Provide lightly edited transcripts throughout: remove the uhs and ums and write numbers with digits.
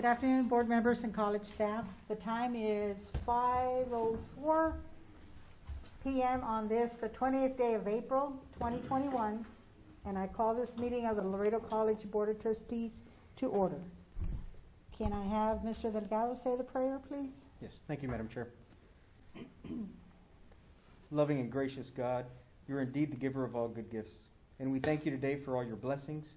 Good afternoon, board members and college staff. The time is 5:04 p.m. on this, the 20th day of April, 2021, and I call this meeting of the Laredo College Board of Trustees to order. Can I have Mr. Delgado say the prayer, please? Yes, thank you, Madam Chair. Loving and gracious God, you're indeed the giver of all good gifts, and we thank you today for all your blessings,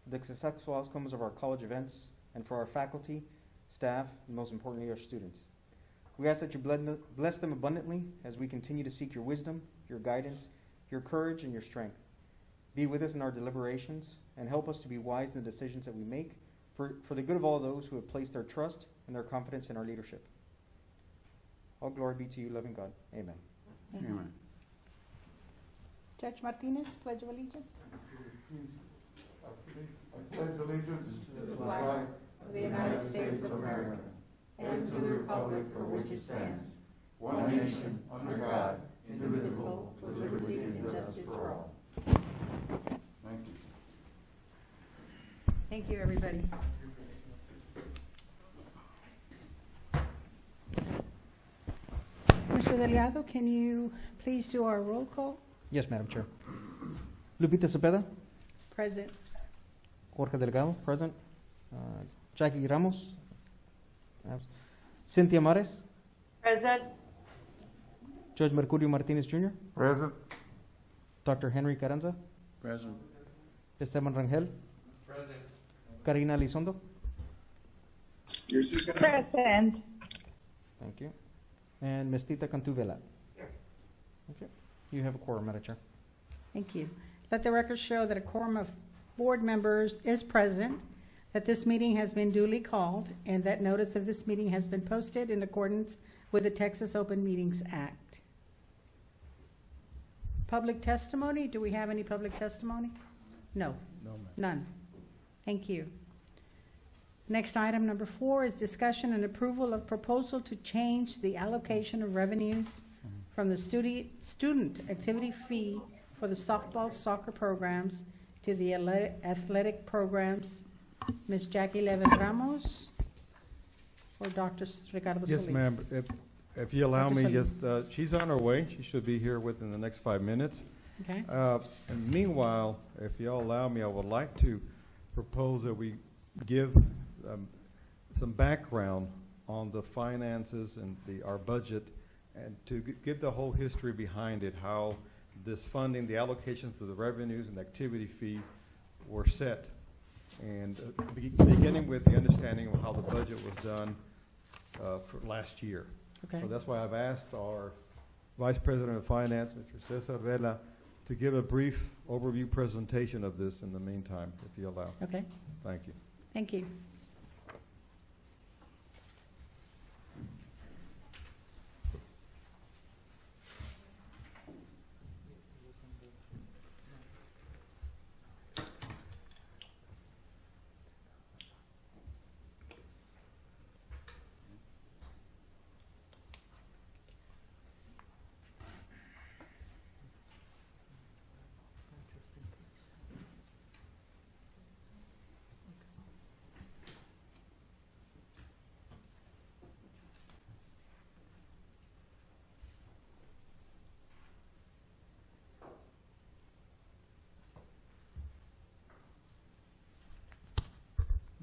the successful outcomes of our college events, and for our faculty, staff, and most importantly, our students. We ask that you bless them abundantly as we continue to seek your wisdom, your guidance, your courage, and your strength. Be with us in our deliberations and help us to be wise in the decisions that we make for the good of all those who have placed their trust and their confidence in our leadership. All glory be to you, loving God. Amen. Amen. Judge Martinez, Pledge of Allegiance. I pledge allegiance to the flag of the United States of America and to the republic for which it stands, one nation, under God, indivisible, with liberty and justice for all. Thank you. Thank you, everybody. Mr. Delgado, can you please do our roll call? Yes, Madam Chair. Lupita Cepeda. Present. Jorge Delgado, present. Jackie Ramos. Cynthia Mares. Present. Judge Mercurio Martinez Jr. Present. Dr. Henry Carranza. Present. Esteban Rangel. Present. Karina Elizondo. Present. Thank you. And Mestita Cantu Vela. Okay. You have a quorum, Madam Chair. Thank you. Let the record show that a quorum of board members is present, that this meeting has been duly called, and that notice of this meeting has been posted in accordance with the Texas Open Meetings Act. Public testimony, do we have any public testimony? No. No, ma'am. None. Thank you. Next item, number 4, is discussion and approval of proposal to change the allocation of revenues from the student activity fee for the softball, soccer programs to the athletic programs. Ms. Jackie Levin Ramos or Dr. Ricardo Yes, Solis? ma'am. If you allow Dr. me, Solis. yes, she's on her way. She should be here within the next 5 minutes. Okay. And meanwhile, if you all allow me, I would like to propose that we give some background on the finances and our budget, and to give the whole history behind it, how this funding, the allocations of the revenues and the activity fee were set. And beginning with the understanding of how the budget was done for last year. Okay. So that's why I've asked our Vice President of Finance, Mr. Cesar Vela, to give a brief overview presentation of this in the meantime, if you allow. Okay. Thank you. Thank you.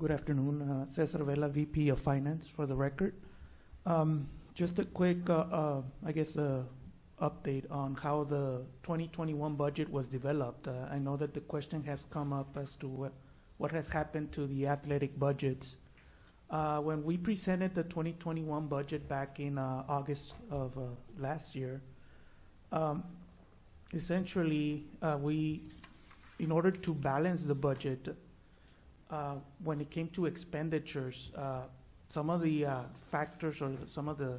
Good afternoon, Cesar Vela, VP of Finance, for the record. Just a quick, update on how the 2021 budget was developed. I know that the question has come up as to what has happened to the athletic budgets. When we presented the 2021 budget back in August of last year, essentially, in order to balance the budget, when it came to expenditures, some of the factors or some of the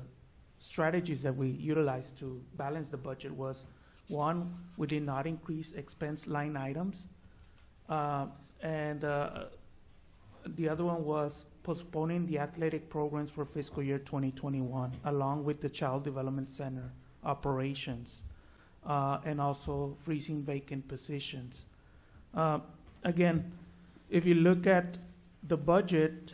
strategies that we utilized to balance the budget was, one, we did not increase expense line items, and the other one was postponing the athletic programs for fiscal year 2021, along with the Child Development Center operations, and also freezing vacant positions. Again, if you look at the budget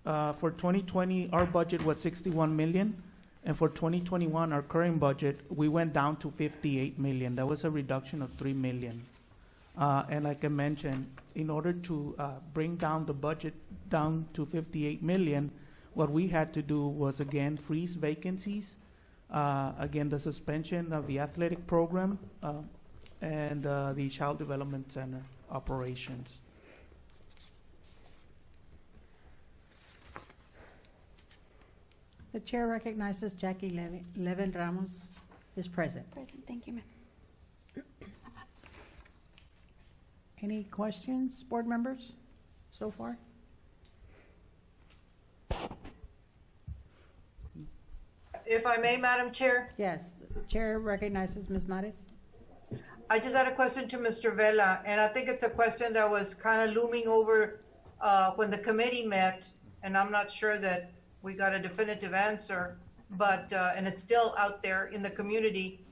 For 2020, our budget was 61 million, and for 2021, our current budget, we went down to 58 million. That was a reduction of 3 million. And like I mentioned, in order to bring down the budget down to 58 million, what we had to do was, again, freeze vacancies, again, the suspension of the athletic program, and the Child Development Center operations. The chair recognizes Jackie Levin Ramos is present. Present, thank you, ma'am. Any questions, board members, so far? If I may, Madam Chair, Yes, the chair recognizes Ms. Mares. I just had a question to Mr. Vela, and I think it's a question that was kind of looming over when the committee met, and I'm not sure that we got a definitive answer, but, and it's still out there in the community,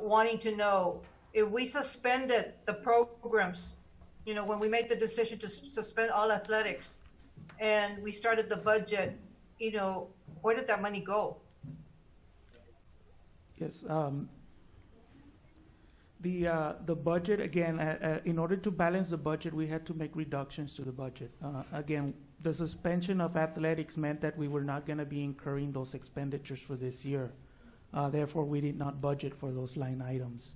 wanting to know, if we suspended the programs, you know, when we made the decision to suspend all athletics, and we started the budget, you know, where did that money go? Yes, the budget, again, in order to balance the budget, we had to make reductions to the budget. Again, the suspension of athletics meant that we were not going to be incurring those expenditures for this year. Therefore, we did not budget for those line items.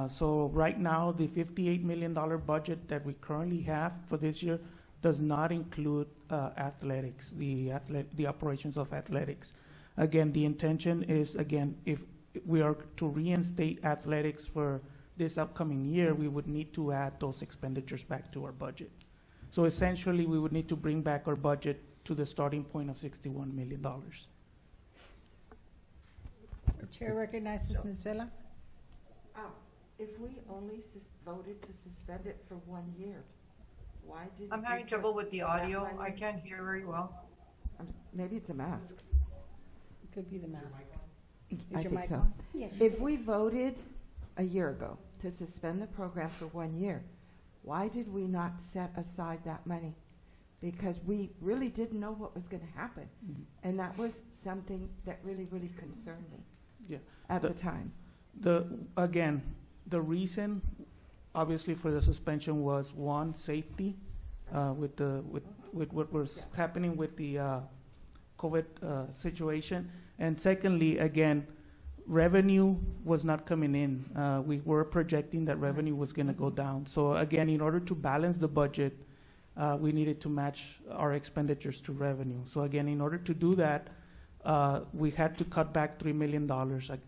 So right now, the $58 million budget that we currently have for this year does not include athletics, the operations of athletics. Again, the intention is, again, if we are to reinstate athletics for this upcoming year, we would need to add those expenditures back to our budget. So essentially, we would need to bring back our budget to the starting point of $61 million. The chair recognizes Ms. Vela. If we only voted to suspend it for 1 year, why did? I'm having trouble with the audio. I can't hear very well. Maybe it's a mask. It could be the mask. I Is your think mic so. on? Yes. If we voted a year ago to suspend the program for 1 year, why did we not set aside that money? Because we really didn't know what was going to happen. Mhm. And that was something that really, really concerned me Yeah. at the time. Again, the reason, obviously, for the suspension was, one, safety, with what was happening with the COVID situation, and secondly, again, revenue was not coming in. We were projecting that revenue was going to go down. So again, in order to balance the budget, we needed to match our expenditures to revenue. So again, in order to do that, we had to cut back $3 million.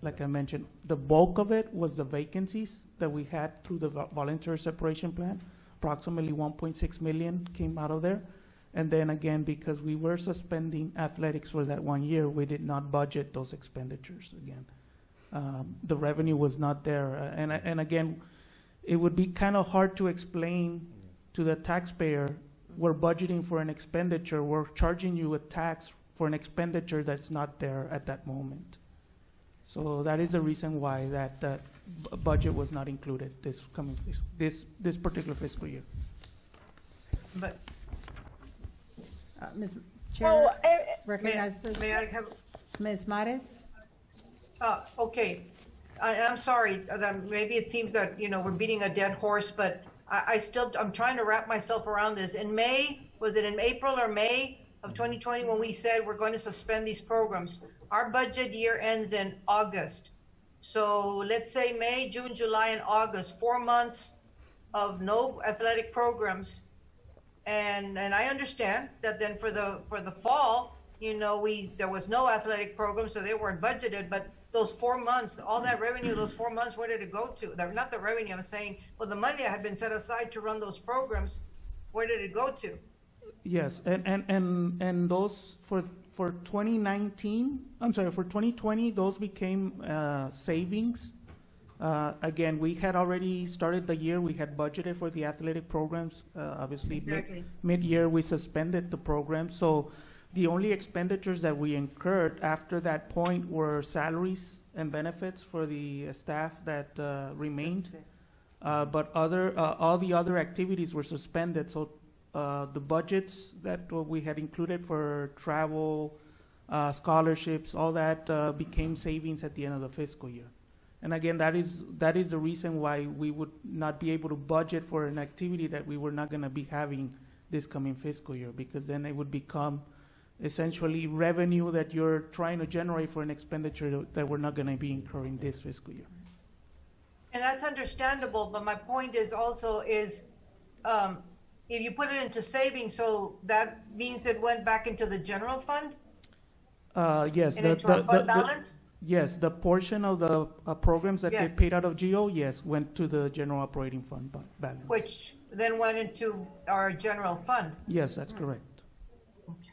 Like I mentioned, the bulk of it was the vacancies that we had through the voluntary separation plan. Approximately 1.6 million came out of there. And then again, because we were suspending athletics for that 1 year, we did not budget those expenditures again. The revenue was not there. And again, it would be kind of hard to explain to the taxpayer, we're budgeting for an expenditure, we're charging you a tax for an expenditure that's not there at that moment. So that is the reason why that budget was not included this particular fiscal year. But Ms. Oh, Chair recognizes may I have? Ms. Mares. Okay, I'm sorry, maybe it seems that, you know, we're beating a dead horse, but I'm trying to wrap myself around this. In May, was it in April or May of 2020 when we said we're going to suspend these programs? Our budget year ends in August. So let's say May, June, July, and August, 4 months of no athletic programs. And I understand that then for the fall, you know, there was no athletic program, so they weren't budgeted, but those 4 months, all that revenue, those 4 months, where did it go to? Not the revenue, I'm saying, well, the money that had been set aside to run those programs, where did it go to? Yes, and those for 2019, I'm sorry, for 2020, those became savings. Again, we had already started the year, we had budgeted for the athletic programs. Obviously, Exactly. mid-year, we suspended the program. So the only expenditures that we incurred after that point were salaries and benefits for the staff that remained. But all the other activities were suspended. So the budgets that we had included for travel, scholarships, all that became savings at the end of the fiscal year. And again, that is the reason why we would not be able to budget for an activity that we were not going to be having this coming fiscal year, because then it would become essentially revenue that you're trying to generate for an expenditure that we're not going to be incurring this fiscal year. And that's understandable, but my point is also is, if you put it into savings, so that means it went back into the general fund Yes. and into our fund balance? Yes, the portion of the programs that Yes. get paid out of GO, yes, went to the general operating fund balance. Which then went into our general fund. Yes, that's correct. Okay.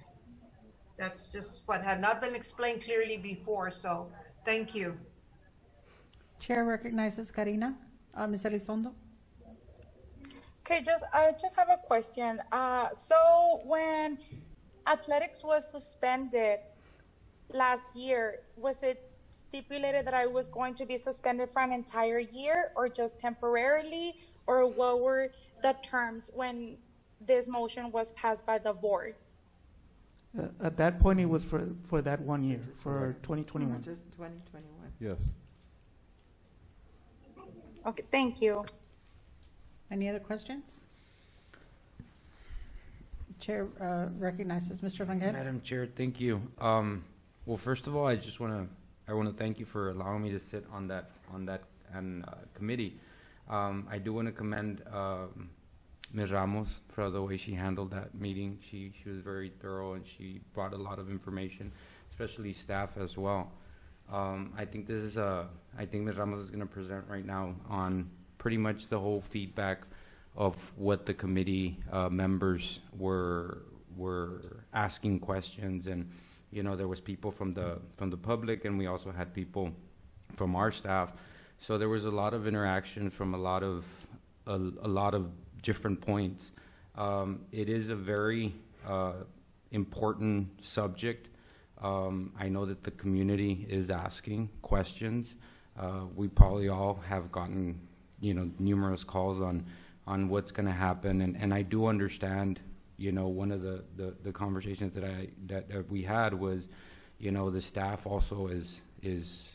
That's just what had not been explained clearly before, so thank you. Chair recognizes Karina. Ms. Elizondo? Okay, I just have a question. So when athletics was suspended last year, was it stipulated that I was going to be suspended for an entire year or just temporarily? Or what were the terms when this motion was passed by the board? At that point, it was for that 1 year, for 2021. Just 2021. Yes. Okay, thank you. Any other questions? Chair recognizes Mr. Rangel. Madam Chair, thank you. Well, first of all, I want to thank you for allowing me to sit on that committee. I do want to commend Ms. Ramos for the way she handled that meeting. She was very thorough and she brought a lot of information, especially staff as well. I think Ms. Ramos is going to present right now on pretty much the whole feedback of what the committee members were asking questions, and there was people from the public, and we also had people from our staff. So there was a lot of interaction from a lot of different points. It is a very important subject. I know that the community is asking questions. We probably all have gotten, numerous calls on what's going to happen, and I do understand. One of the conversations that we had was, the staff also is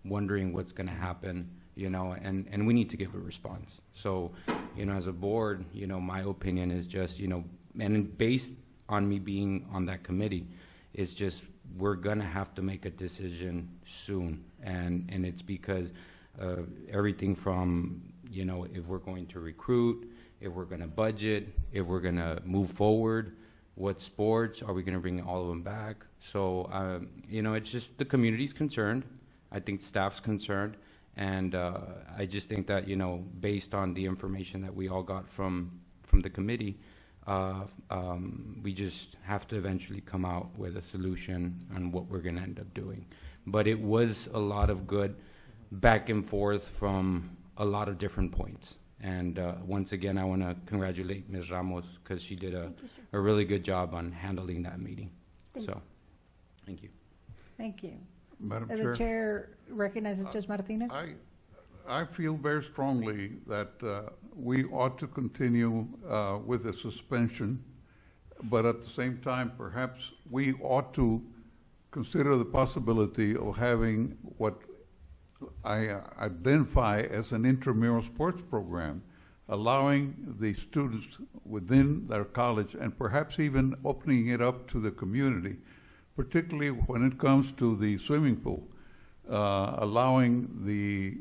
wondering what's going to happen, and we need to give a response. So, as a board, my opinion is just, and based on me being on that committee, it's just we're going to have to make a decision soon, and it's because everything from, if we're going to recruit, if we're going to budget, if we're going to move forward, what sports, are we going to bring all of them back? So, it's just the community's concerned. I think staff's concerned. And I just think that, based on the information that we all got from the committee, we just have to eventually come out with a solution on what we're going to end up doing. But it was a lot of good back and forth from a lot of different points. And once again, I want to congratulate Ms. Ramos because she did a really good job on handling that meeting. Thank you. Thank you. Madam The Chair, chair recognizes Judge Martinez. I feel very strongly that we ought to continue with the suspension, but at the same time, perhaps we ought to consider the possibility of having what I identify as an intramural sports program, allowing the students within their college and perhaps even opening it up to the community, particularly when it comes to the swimming pool, allowing the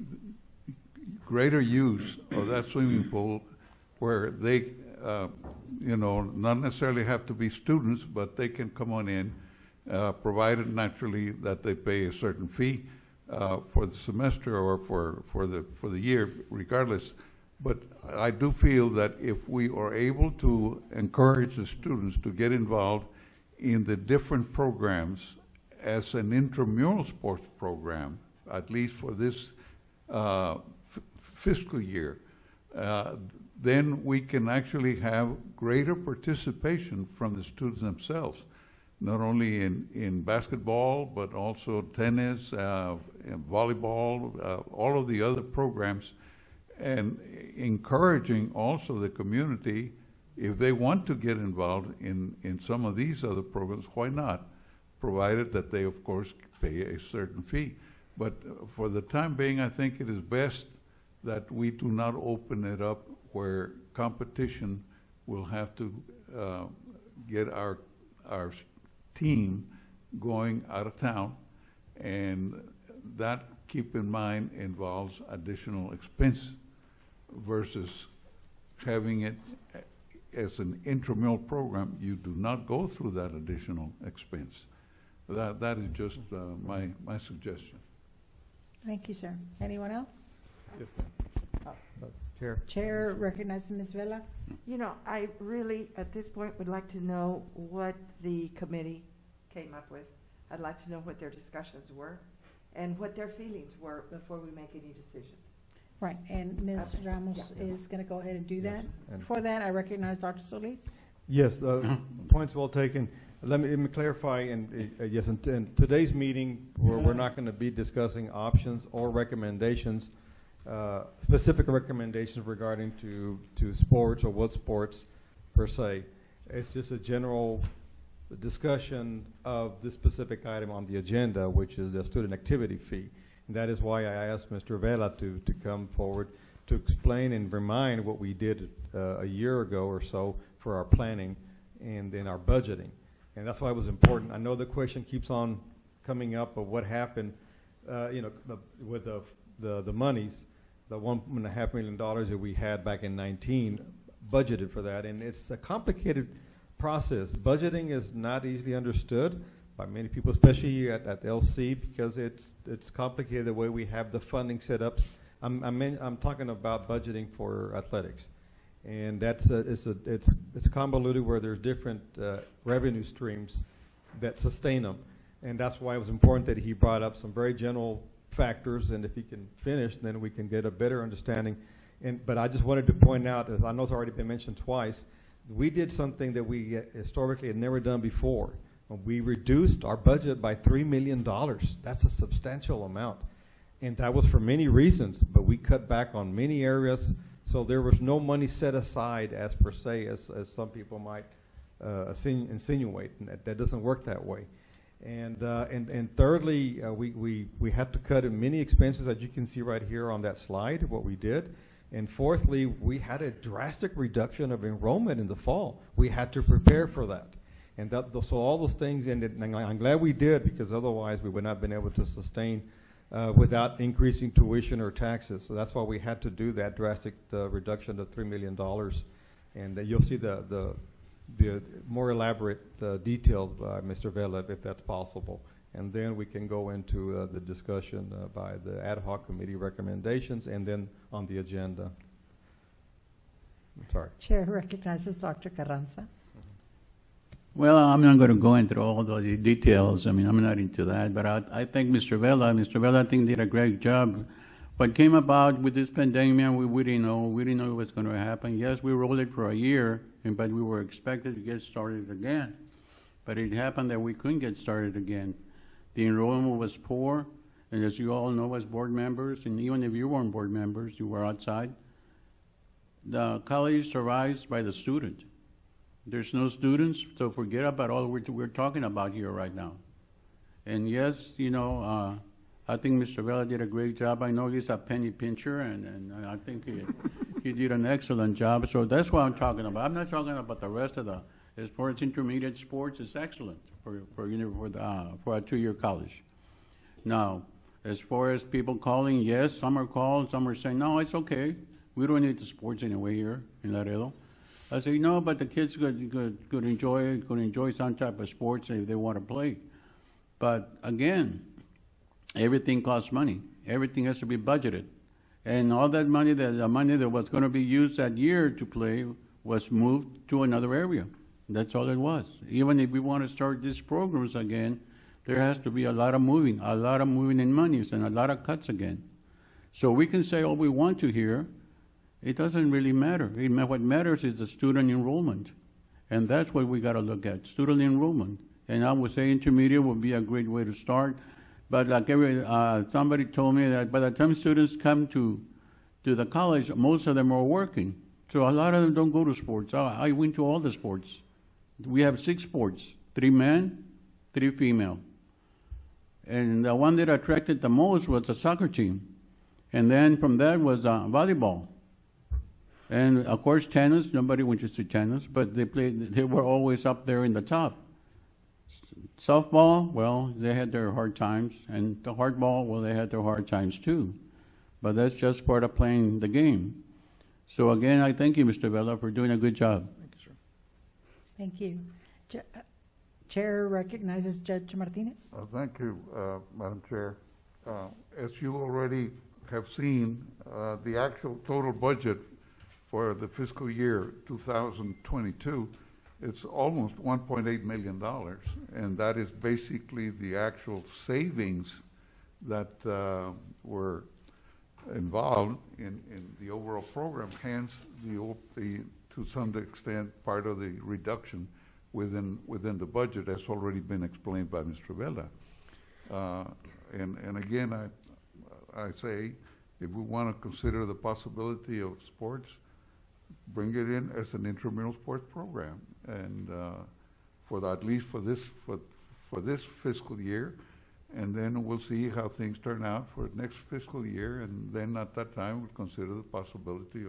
greater use of that swimming pool where they, not necessarily have to be students, but they can come on in, provided naturally that they pay a certain fee for the semester or for the year, regardless. But I do feel that if we are able to encourage the students to get involved in the different programs as an intramural sports program, at least for this fiscal year, then we can actually have greater participation from the students themselves, not only in basketball, but also tennis, volleyball, all of the other programs, and encouraging also the community If they want to get involved in some of these other programs, why not? Provided that they, of course, pay a certain fee. But for the time being, I think it is best that we do not open it up where competition will have to get our team going out of town, and that, keep in mind, involves additional expense versus having it as an intramural program. You do not go through that additional expense. That is just my suggestion. Thank you, sir. Anyone else? Yes, ma'am. Chair. Chair recognizes Ms. Vela. You know, I really, at this point, would like to know what the committee came up with. I'd like to know what their discussions were and what their feelings were before we make any decisions. Right, and Ms. Okay. Ramos Yeah. is going to go ahead and do that. And- For that, I recognize Dr. Solis. Yes, points well taken. Let me clarify, and yes, in today's meeting, we're not going to be discussing options or recommendations, specific recommendations regarding to sports or what sports per se. It's just a general discussion of this specific item on the agenda, which is a student activity fee. And that is why I asked Mr. Vela to come forward to explain and remind what we did a year ago or so for our planning and then our budgeting. And that's why it was important. I know the question keeps on coming up of what happened, with the monies, the $1.5 million that we had back in 19, budgeted for that. And it's a complicated process. Budgeting is not easily understood by many people, especially at LC, because it's complicated the way we have the funding set up. I'm talking about budgeting for athletics. And it's convoluted where there's different revenue streams that sustain them, and that's why it was important that he brought up some very general factors. And if he can finish, then we can get a better understanding. But I just wanted to point out, as I know it's already been mentioned twice, we did something that we historically had never done before. We reduced our budget by $3 million. That's a substantial amount, and that was for many reasons. But we cut back on many areas. So there was no money set aside as per se, as some people might insinuate, and that doesn't work that way. And thirdly, we had to cut in many expenses, as you can see right here on that slide, what we did. And fourthly, we had a drastic reduction of enrollment in the fall. We had to prepare for that. And so all those things, and I'm glad we did, because otherwise we would not have been able to sustain without increasing tuition or taxes. So that's why we had to do that drastic reduction of $3 million. And you'll see the more elaborate details by Mr. Vela, if that's possible. And then we can go into the discussion by the ad hoc committee recommendations and then on the agenda. I'm sorry. Chair recognizes Dr. Carranza. Well, I'm not going to go into all the details. I mean, I'm not into that. But I think Mr. Vela, I think did a great job. What came about with this pandemic, we didn't know. We didn't know what was going to happen. Yes, we rolled it for a year, but we were expected to get started again. But it happened that we couldn't get started again. The enrollment was poor, and as you all know as board members, and even if you weren't board members, you were outside, the college survives by the student. There's no students, so forget about all we're talking about here right now. And yes, I think Mr. Vela did a great job. I know he's a penny pincher, and I think he did an excellent job. So that's what I'm talking about. I'm not talking about the rest of as far as intermediate sports, it's excellent for a 2-year college. Now, as far as people calling, yes, some are calling, some are saying, no, it's okay. We don't need the sports anyway here in Laredo. I say, no, but the kids could enjoy some type of sports if they want to play. But again, everything costs money. Everything has to be budgeted. And all that money, the money that was going to be used that year to play was moved to another area. That's all it was. Even if we want to start these programs again, there has to be a lot of moving in monies and a lot of cuts again. So we can say all we want to here. It doesn't really matter. What matters is the student enrollment. And that's what we got to look at, student enrollment. And I would say intermediate would be a great way to start. But like somebody told me that by the time students come to the college, most of them are working. So a lot of them don't go to sports. I went to all the sports. We have 6 sports, 3 men, 3 female. And the one that attracted the most was the soccer team. And then from that was volleyball. And of course tennis, nobody went to see tennis, but they were always up there in the top. Softball, well, they had their hard times. And the hardball, well, they had their hard times too. But that's just part of playing the game. So again, I thank you, Mr. Vela, for doing a good job. Thank you, sir. Thank you. Chair recognizes Judge Martinez. Thank you, Madam Chair. As you already have seen, the actual total budget for the fiscal year 2022, it's almost $1.8 million, and that is basically the actual savings that were involved in the overall program, hence the to some extent part of the reduction within the budget, has already been explained by Mr. Vela. And again, I say, if we want to consider the possibility of sports, bring it in as an intramural sports program, and at least for this fiscal year, and then we'll see how things turn out for next fiscal year, and then at that time we'll consider the possibility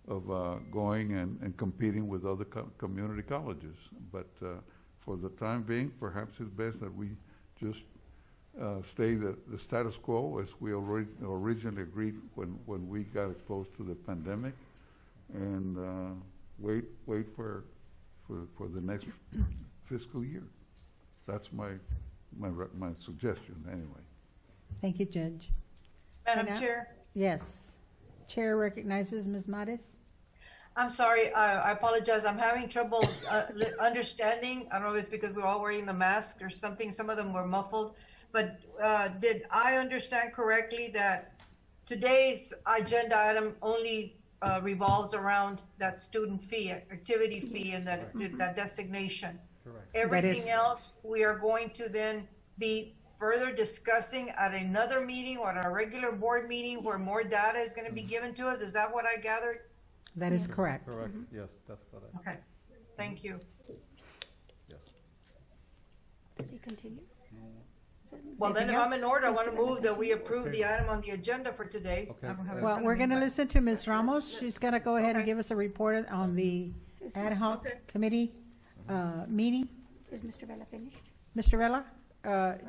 of going and competing with other community colleges. But for the time being, perhaps it's best that we just stay the status quo as we originally agreed when we got exposed to the pandemic, and wait for the next fiscal year. That's my suggestion anyway. Thank you, Judge. Madam Now- Chair, Yes. Chair recognizes Ms. Mares. I'm sorry, I apologize. I'm having trouble understanding. I don't know if it's because we're all wearing the mask or something. Some of them were muffled. But did I understand correctly that today's agenda item only revolves around that student fee, activity fee, and that designation? Correct. Everything else, we are going to then be further discussing at another meeting or at a regular board meeting where more data is going to be given to us? Is that what I gathered? That is correct. Correct, yes, that's what Okay, thank you. yes. Does he continue? Well, then if Anything I'm in else? order, I want to move that we approve the item on the agenda for today. Okay. I don't have it in Well, front of we're me, going to but- listen to Ms. Ramos. She's going to go ahead and Okay. give us a report on the ad hoc Okay. committee meeting. Is Mr. Vela finished? Mr. Vela,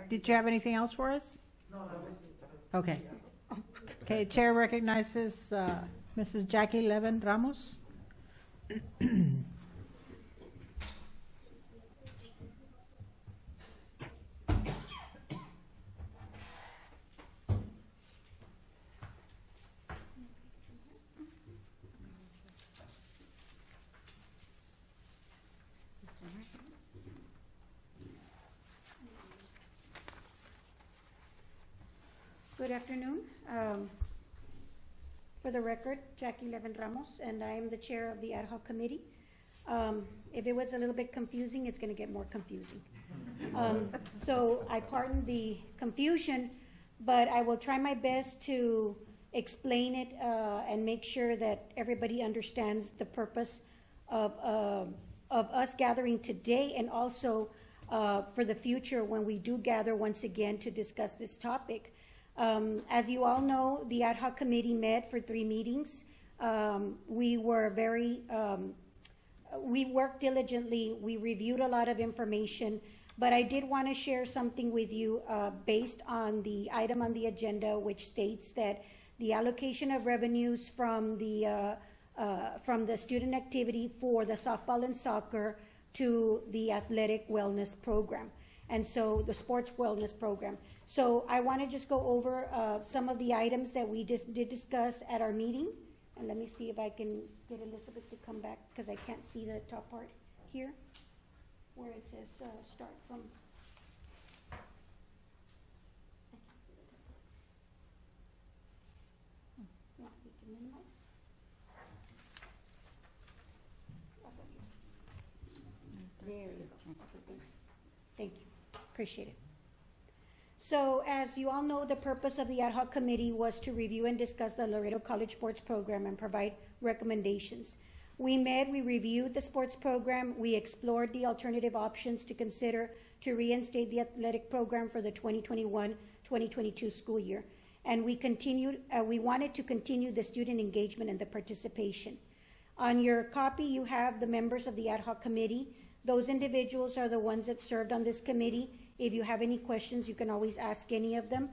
did you have anything else for us? No, that was it. Okay. Okay, Chair recognizes Mrs. Jackie Levin Ramos. Good afternoon. For the record, Jackie Levin Ramos, and I am the chair of the ad hoc committee. If it was a little bit confusing, it's going to get more confusing. So I pardon the confusion, but I will try my best to explain it and make sure that everybody understands the purpose of us gathering today, and also for the future when we do gather once again to discuss this topic. As you all know, the ad hoc committee met for 3 meetings. We worked diligently. We reviewed a lot of information, but I did want to share something with you based on the item on the agenda, which states that the allocation of revenues from the student activity for the softball and soccer to the athletic wellness program, and so the sports wellness program. So I want to just go over some of the items that we did discuss at our meeting. And let me see if I can get Elizabeth to come back, because I can't see the top part here, where it says start from. Yeah, we can minimize. There you go. Thank you. Appreciate it. So as you all know, the purpose of the ad hoc committee was to review and discuss the Laredo College Sports Program and provide recommendations. We met, we reviewed the sports program, we explored the alternative options to consider to reinstate the athletic program for the 2021-2022 school year. And we wanted to continue the student engagement and the participation. On your copy, you have the members of the ad hoc committee. Those individuals are the ones that served on this committee. If you have any questions, you can always ask any of them.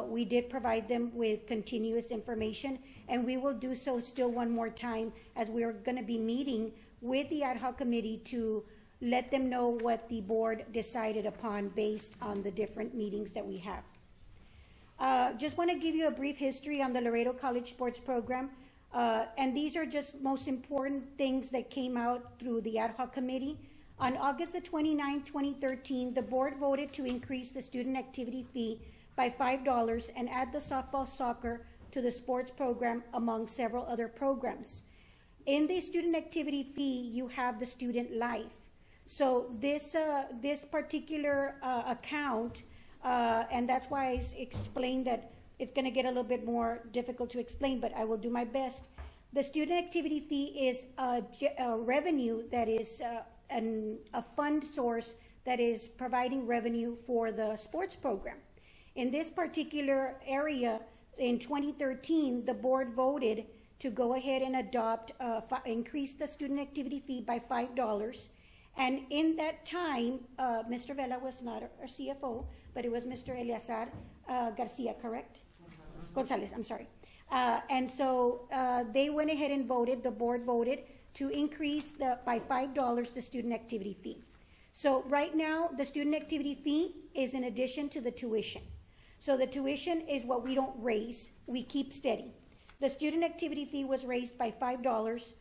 We did provide them with continuous information, and we will do so still one more time as we're going to be meeting with the ad hoc committee to let them know what the board decided upon based on the different meetings that we have. Just want to give you a brief history on the Laredo College Sports Program. And these are just most important things that came out through the ad hoc committee. On August the 29th, 2013, the board voted to increase the student activity fee by $5 and add the softball soccer to the sports program among several other programs. In the student activity fee, you have the student life. So this particular account, and that's why I explained that it's going to get a little bit more difficult to explain, but I will do my best. The student activity fee is a revenue that is a fund source that is providing revenue for the sports program. In this particular area, in 2013, the board voted to go ahead and adopt, increase the student activity fee by $5. And in that time, Mr. Vela was not our CFO, but it was Mr. Eleazar Garcia, correct? Gonzalez, I'm sorry. And so they went ahead and voted, the board voted to increase by $5 the student activity fee. So right now, the student activity fee is in addition to the tuition. So the tuition is what we don't raise, we keep steady. The student activity fee was raised by $5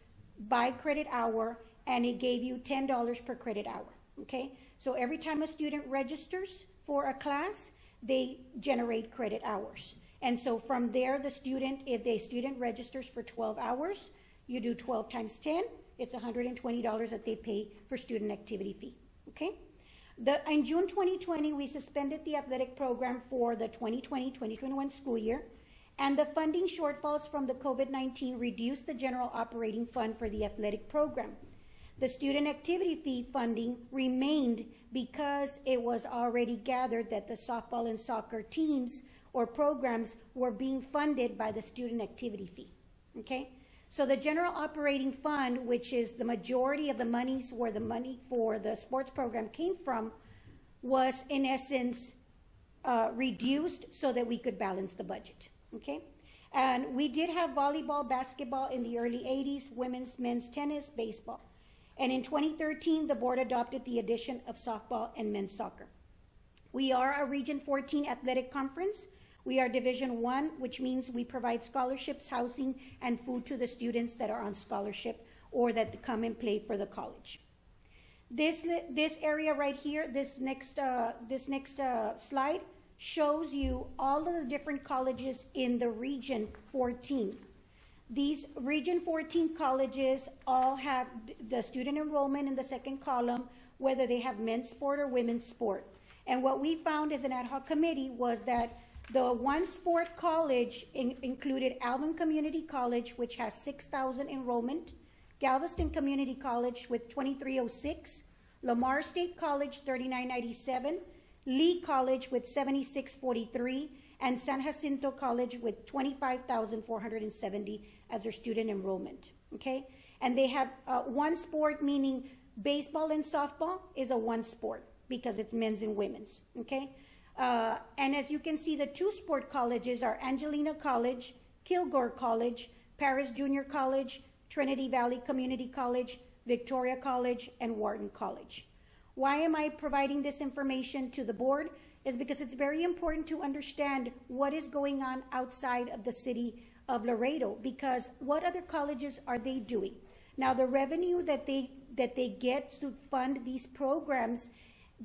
by credit hour, and it gave you $10 per credit hour, okay? So every time a student registers for a class, they generate credit hours. And so from there, if the student registers for 12 hours, you do 12 times 10, it's $120 that they pay for student activity fee, okay? In June 2020, we suspended the athletic program for the 2020-2021 school year, and the funding shortfalls from the COVID-19 reduced the general operating fund for the athletic program. The student activity fee funding remained because it was already gathered that the softball and soccer teams or programs were being funded by the student activity fee, okay? So the general operating fund, which is the majority of the monies where the money for the sports program came from, was in essence reduced so that we could balance the budget, okay? And we did have volleyball, basketball in the early 80s, women's, men's tennis, baseball. And in 2013, the board adopted the addition of softball and men's soccer. We are a Region 14 athletic conference. We are Division I, which means we provide scholarships, housing, and food to the students that are on scholarship or that come and play for the college. This area right here, this next slide shows you all of the different colleges in the Region 14. These Region 14 colleges all have the student enrollment in the second column, whether they have men's sport or women's sport. And what we found as an ad hoc committee was that the one sport college included Alvin Community College, which has 6,000 enrollment, Galveston Community College with 2,306, Lamar State College 3,997, Lee College with 7,643, and San Jacinto College with 25,470 as their student enrollment, okay? And they have one sport, meaning baseball and softball is a one sport because it's men's and women's, okay? And as you can see, the two sport colleges are Angelina College, Kilgore College, Paris Junior College, Trinity Valley Community College, Victoria College, and Wharton College. Why am I providing this information to the board? Is because it's very important to understand what is going on outside of the city of Laredo, because what other colleges are they doing? Now, the revenue that they get to fund these programs,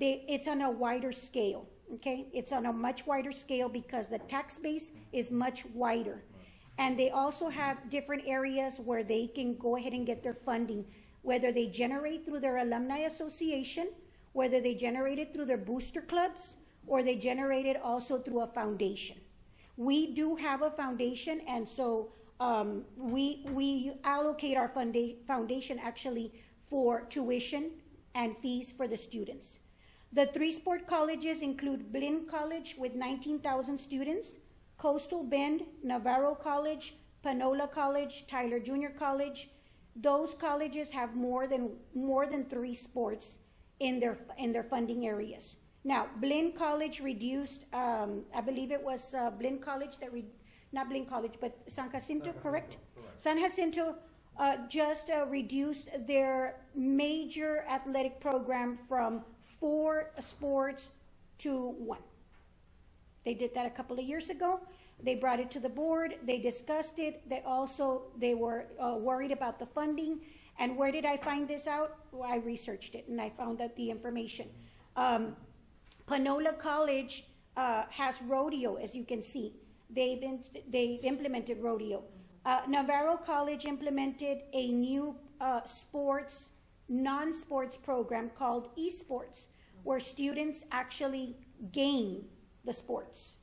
it's on a wider scale, okay? It's on a much wider scale because the tax base is much wider. And they also have different areas where they can go ahead and get their funding, whether they generate through their alumni association, whether they generate it through their booster clubs, or they generate it also through a foundation. We do have a foundation, and so we allocate our foundation actually for tuition and fees for the students. The 3 sport colleges include Blinn College with 19,000 students, Coastal Bend, Navarro College, Panola College, Tyler Junior College. Those colleges have more than 3 sports in their funding areas. Now, Blinn College reduced, I believe it was Blinn College that not Blinn College, but San Jacinto, correct? San Jacinto just reduced their major athletic program from 4 sports to 1. They did that a couple of years ago. They brought it to the board. They discussed it. They were worried about the funding. And where did I find this out? Well, I researched it and I found out the information. Panola College has rodeo, as you can see. They've implemented rodeo. Navarro College implemented a new non-sports program called esports, where students actually game the sports.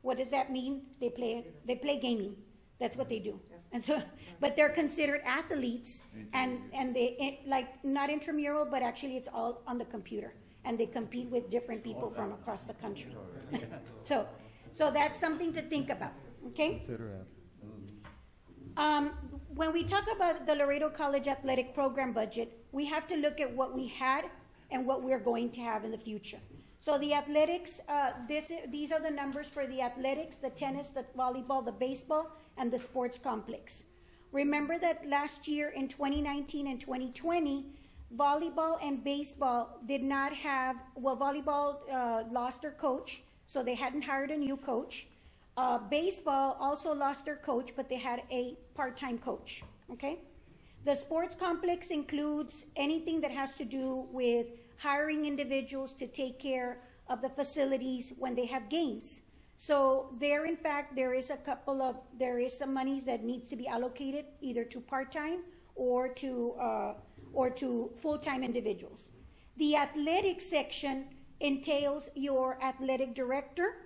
What does that mean? They play gaming. That's what they do. And so, but they're considered athletes, and they like not intramural, but actually it's all on the computer, and they compete with different people from across the country. So that's something to think about. Okay. Consider that. When we talk about the Laredo College athletic program budget, we have to look at what we had and what we're going to have in the future. So the athletics, these are the numbers for the athletics, the tennis, the volleyball, the baseball, and the sports complex. Remember that last year in 2019 and 2020, volleyball and baseball did not have, well, volleyball lost their coach, so they hadn't hired a new coach. Baseball also lost their coach, but they had a part-time coach, okay? The sports complex includes anything that has to do with hiring individuals to take care of the facilities when they have games. So there, in fact, there is some monies that needs to be allocated either to part-time or to full-time individuals. The athletic section entails your athletic director,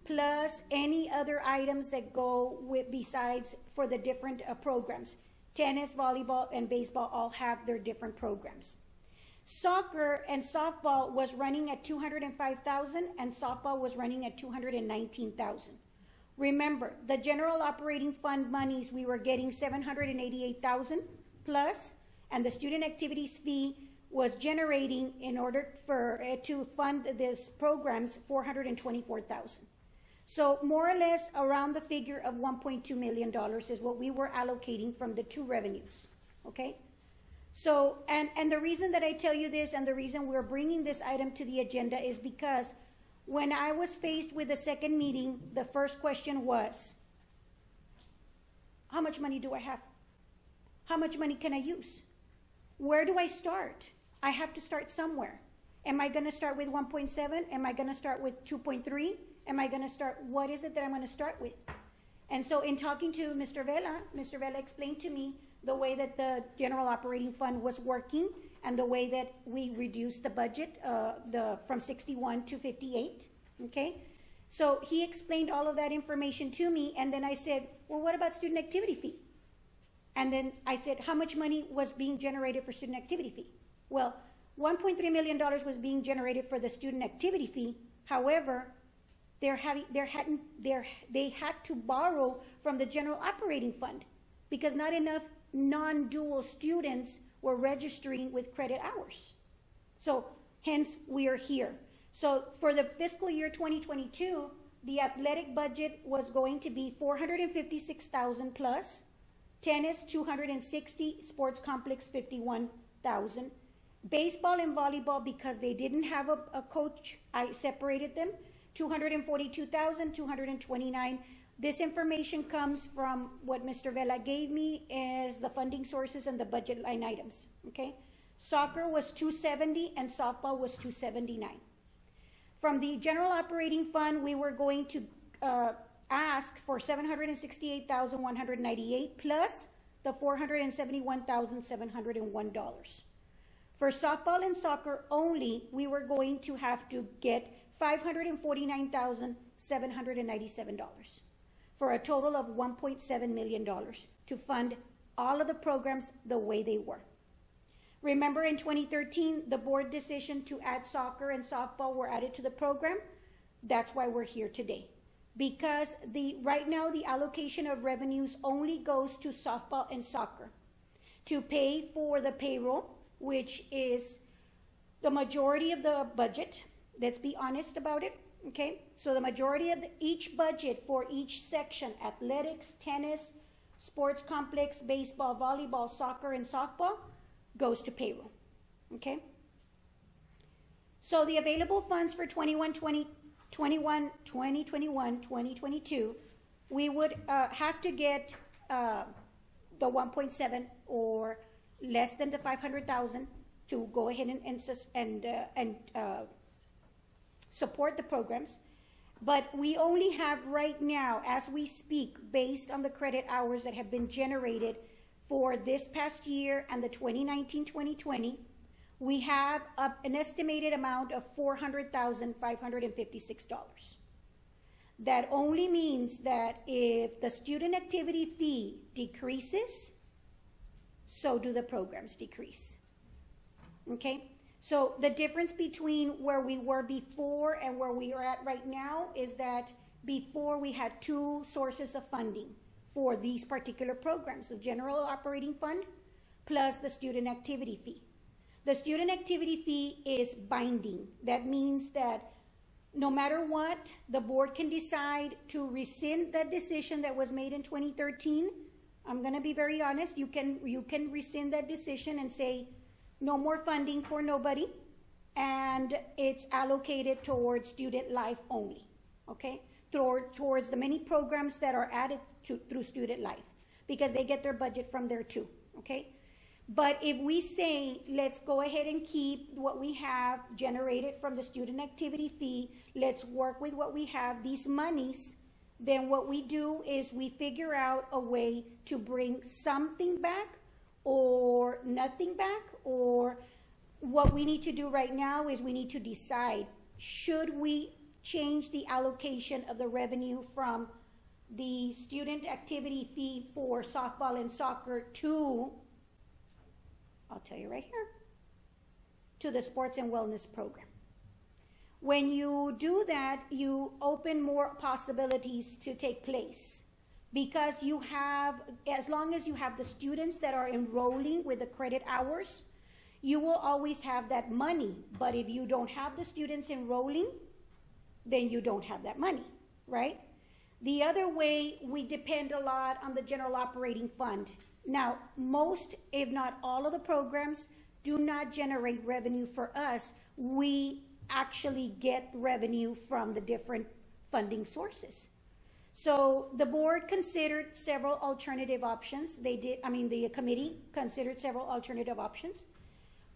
plus any other items that go with besides for the different programs. Tennis, volleyball, and baseball all have their different programs. Soccer and softball was running at $205,000, and softball was running at $219,000. Remember, the general operating fund monies, we were getting $788,000 plus, and the student activities fee was generating, in order for to fund these programs, $424,000. So more or less around the figure of $1.2 million is what we were allocating from the 2 revenues, okay? So, and the reason that I tell you this and the reason we're bringing this item to the agenda is because when I was faced with the second meeting, the first question was, how much money do I have? How much money can I use? Where do I start? I have to start somewhere. Am I gonna start with 1.7? Am I gonna start with 2.3? Am I going to start, what is it that I'm going to start with? And so in talking to Mr. Vela explained to me the way that the general operating fund was working and the way that we reduced the budget from 61 to 58, okay? So he explained all of that information to me, and then I said, well, what about student activity fee? And then I said, how much money was being generated for student activity fee? Well, $1.3 million was being generated for the student activity fee. However, they had to borrow from the general operating fund because not enough non-dual students were registering with credit hours. So hence we are here. So for the fiscal year 2022, the athletic budget was going to be $456,000 plus, tennis $260,000, sports complex $51,000. Baseball and volleyball, because they didn't have a coach, I separated them. $242,000, $229,000. This information comes from what Mr. Vela gave me as the funding sources and the budget line items, okay? Soccer was $270,000 and softball was $279,000. From the general operating fund, we were going to ask for $768,198 plus the $471,701. For softball and soccer only, we were going to have to get $549,797 for a total of $1.7 million to fund all of the programs the way they were. Remember in 2013, the board decision to add soccer and softball were added to the program? That's why we're here today. Because right now the allocation of revenues only goes to softball and soccer to pay for the payroll, which is the majority of the budget. Let's be honest about it, okay? So the majority of each budget for each section, athletics, tennis, sports complex, baseball, volleyball, soccer, and softball, goes to payroll, okay? So the available funds for 2021-2022, we would have to get the 1.7 or less than the 500,000 to go ahead and support the programs. But we only have right now, as we speak, based on the credit hours that have been generated for this past year and the 2019-2020, we have an estimated amount of $400,556. That only means that if the student activity fee decreases, so do the programs decrease. Okay? So the difference between where we were before and where we are at right now is that before we had two sources of funding for these particular programs, the general operating fund plus the student activity fee. The student activity fee is binding. That means that no matter what, the board can decide to rescind that decision that was made in 2013. I'm going to be very honest. You can rescind that decision and say no more funding for nobody, and it's allocated towards student life only, okay? Towards the many programs that are added through student life, because they get their budget from there too, okay? But if we say, let's go ahead and keep what we have generated from the student activity fee, let's work with what we have, these monies, then what we do is we figure out a way to bring something back or nothing back, or what we need to do right now is we need to decide, should we change the allocation of the revenue from the student activity fee for softball and soccer to, I'll tell you right here, to the sports and wellness program. When you do that, you open more possibilities to take place, because you have, as long as you have the students that are enrolling with the credit hours, you will always have that money. But if you don't have the students enrolling, then you don't have that money, right? The other way, we depend a lot on the general operating fund. Now, most, if not all of the programs do not generate revenue for us. We actually get revenue from the different funding sources. So the board considered several alternative options. The committee considered several alternative options,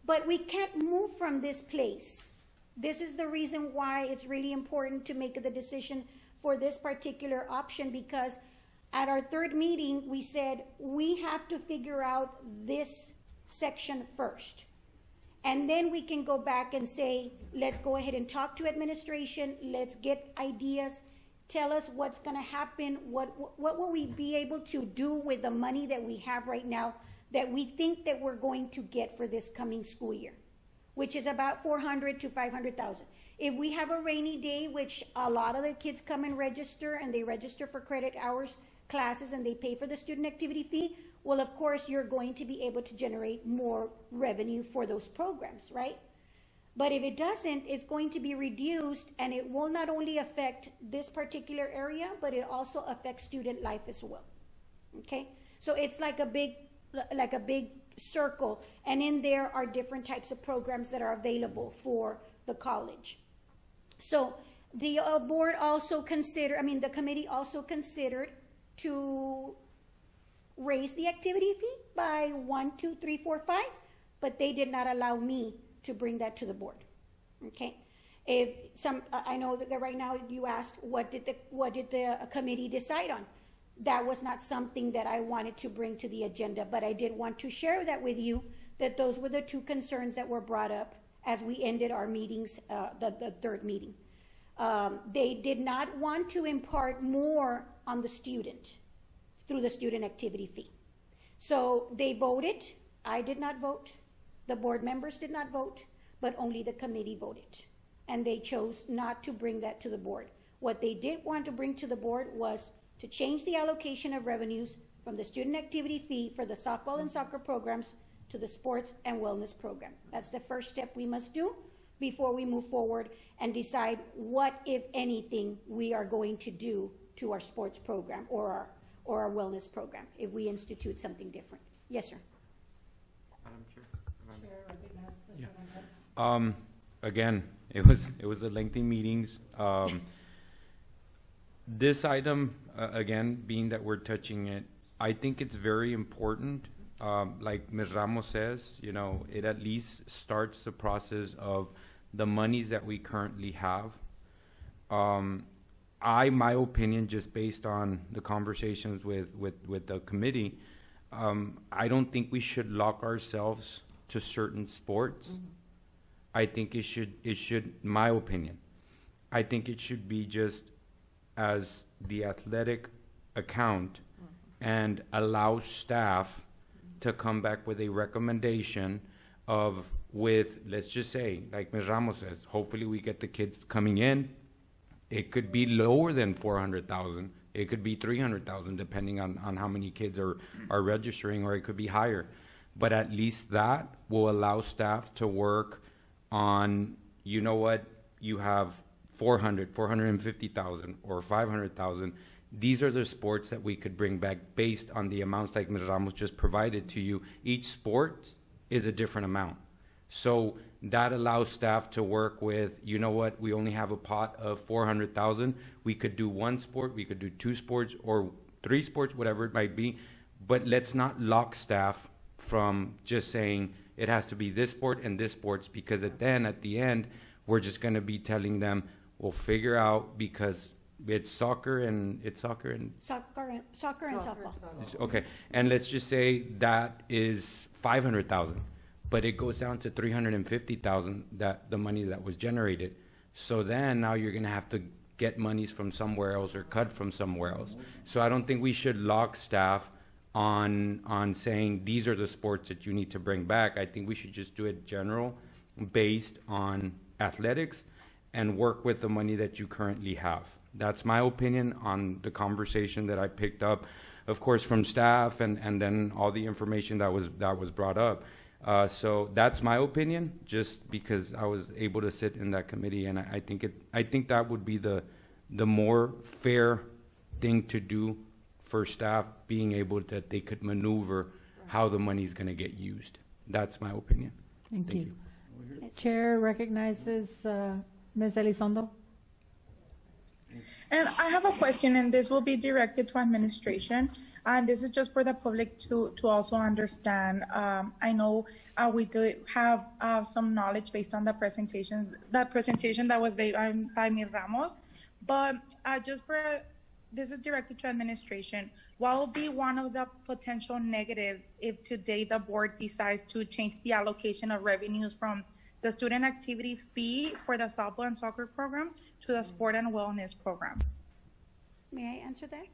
but we can't move from this place. This is the reason why it's really important to make the decision for this particular option, because at our third meeting, we said we have to figure out this section first. And then we can go back and say, let's go ahead and talk to administration. Let's get ideas. Tell us what's going to happen. What will we be able to do with the money that we have right now that we think that we're going to get for this coming school year, which is about $400,000 to $500,000. If we have a rainy day, which a lot of the kids come and register, and they register for credit hours classes and they pay for the student activity fee, well, of course, you're going to be able to generate more revenue for those programs, right? But if it doesn't, it's going to be reduced, and it will not only affect this particular area, but it also affects student life as well, okay? So it's like a big circle, and in there are different types of programs that are available for the college. So the board also considered, the committee also considered to raise the activity fee by 1, 2, 3, 4, 5, but they did not allow me to bring that to the board. Okay, I know that right now you asked what did the committee decide on. That was not something that I wanted to bring to the agenda, but I did want to share that with you, that those were the two concerns that were brought up as we ended our meetings, the third meeting. They did not want to impart more on the student through the student activity fee. So they voted. I did not vote. The board members did not vote, but only the committee voted. And they chose not to bring that to the board. What they did want to bring to the board was to change the allocation of revenues from the student activity fee for the softball and soccer programs to the sports and wellness program. That's the first step we must do before we move forward and decide what, if anything, we are going to do to our sports program or our wellness program if we institute something different. Yes, sir. Madam Chair. Again, it was a lengthy meetings. This item, again, being that we're touching it, I think it's very important. Like Ms. Ramos says, you know, it at least starts the process of the monies that we currently have. My opinion, just based on the conversations with the committee, I don't think we should lock ourselves to certain sports. Mm-hmm. I think it should, my opinion, I think it should be just as the athletic account and allow staff to come back with a recommendation of let's just say, like Ms. Ramos says, hopefully we get the kids coming in. It could be lower than 400,000. It could be 300,000, depending on how many kids are registering, or it could be higher. But at least that will allow staff to work on, you know what, you have 450,000 or 500,000. These are the sports that we could bring back based on the amounts like Ms. Ramos just provided to you. Each sport is a different amount. So that allows staff to work with, you know what, we only have a pot of 400,000. We could do one sport, we could do two sports or three sports, whatever it might be. But let's not lock staff from just saying it has to be this sport and this sports, because then at the end, we're just going to be telling them, we'll figure out, because it's soccer and softball. Okay, and let's just say that is 500,000, but it goes down to 350,000, that the money that was generated. So then now you're going to have to get monies from somewhere else or cut from somewhere else. So I don't think we should lock staff on saying these are the sports that you need to bring back. I think we should just do it general, based on athletics, and work with the money that you currently have. That's my opinion on the conversation that I picked up, of course, from staff and then all the information that was brought up. So that's my opinion, just because I was able to sit in that committee, and I think that would be the more fair thing to do for staff, being able that they could maneuver how the money's going to get used. That's my opinion. Thank you. Chair recognizes Ms. Elizondo. And I have a question, and this will be directed to administration. And this is just for the public to also understand. I know we do have some knowledge based on the presentation that was made by Ms. Ramos, but this is directed to administration. What will be one of the potential negatives if today the board decides to change the allocation of revenues from the student activity fee for the softball and soccer programs to the sport and wellness program? May I answer that?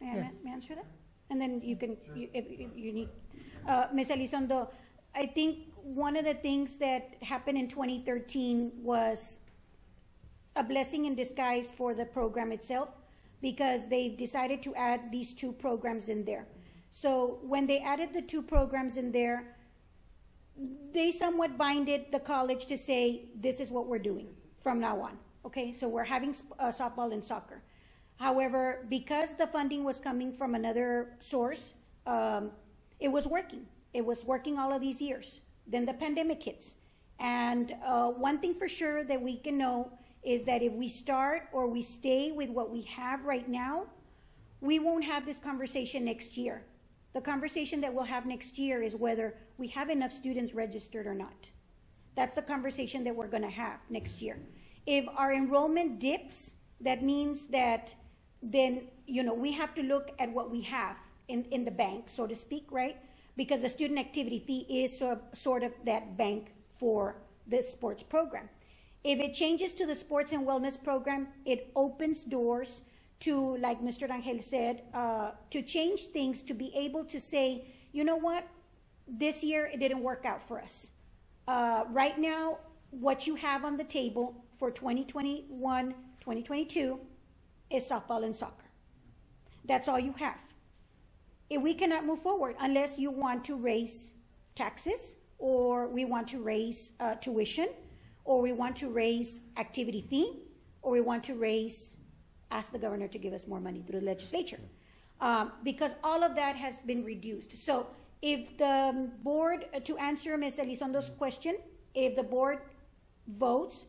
Yes. May I answer that? And then you can, if you need. Ms. Elizondo, I think one of the things that happened in 2013 was a blessing in disguise for the program itself, because they decided to add these two programs in there. So when they added the two programs in there, they somewhat binded the college to say, this is what we're doing from now on. Okay, so we're having softball and soccer. However, because the funding was coming from another source, it was working. It was working all of these years. Then the pandemic hits. And one thing for sure that we can know is that if we start or we stay with what we have right now, we won't have this conversation next year. The conversation that we'll have next year is whether we have enough students registered or not. That's the conversation that we're going to have next year. If our enrollment dips, that means that then, we have to look at what we have in the bank, so to speak, right? Because the student activity fee is sort of that bank for this sports program. If it changes to the sports and wellness program, it opens doors to, like Mr. Rangel said, to change things, to be able to say, you know what, this year it didn't work out for us. Right now, what you have on the table for 2021, 2022 is softball and soccer. That's all you have. If we cannot move forward unless you want to raise taxes, or we want to raise tuition, or we want to raise activity fee, or we want to ask the governor to give us more money through the legislature. Because all of that has been reduced. So if the board, to answer Ms. Elizondo's question, if the board votes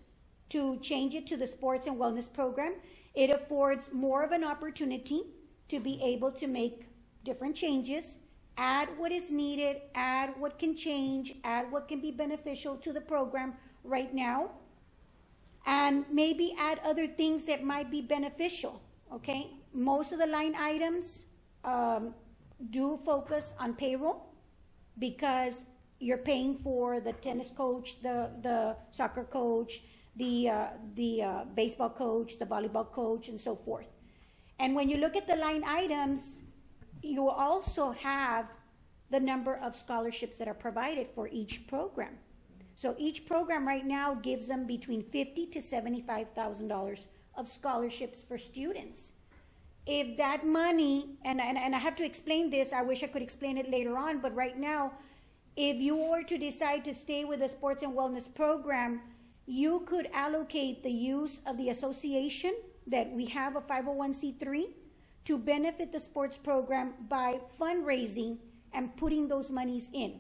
to change it to the sports and wellness program, it affords more of an opportunity to be able to make different changes, add what is needed, add what can change, add what can be beneficial to the program right now, and maybe add other things that might be beneficial, okay? Most of the line items do focus on payroll because you're paying for the tennis coach, the soccer coach, the baseball coach, the volleyball coach, and so forth. And when you look at the line items, you also have the number of scholarships that are provided for each program. So each program right now gives them between $50,000 to $75,000 of scholarships for students. If that money, and I have to explain this, I wish I could explain it later on, but right now, if you were to decide to stay with the sports and wellness program, you could allocate the use of the association that we have, a 501c3, to benefit the sports program by fundraising and putting those monies in.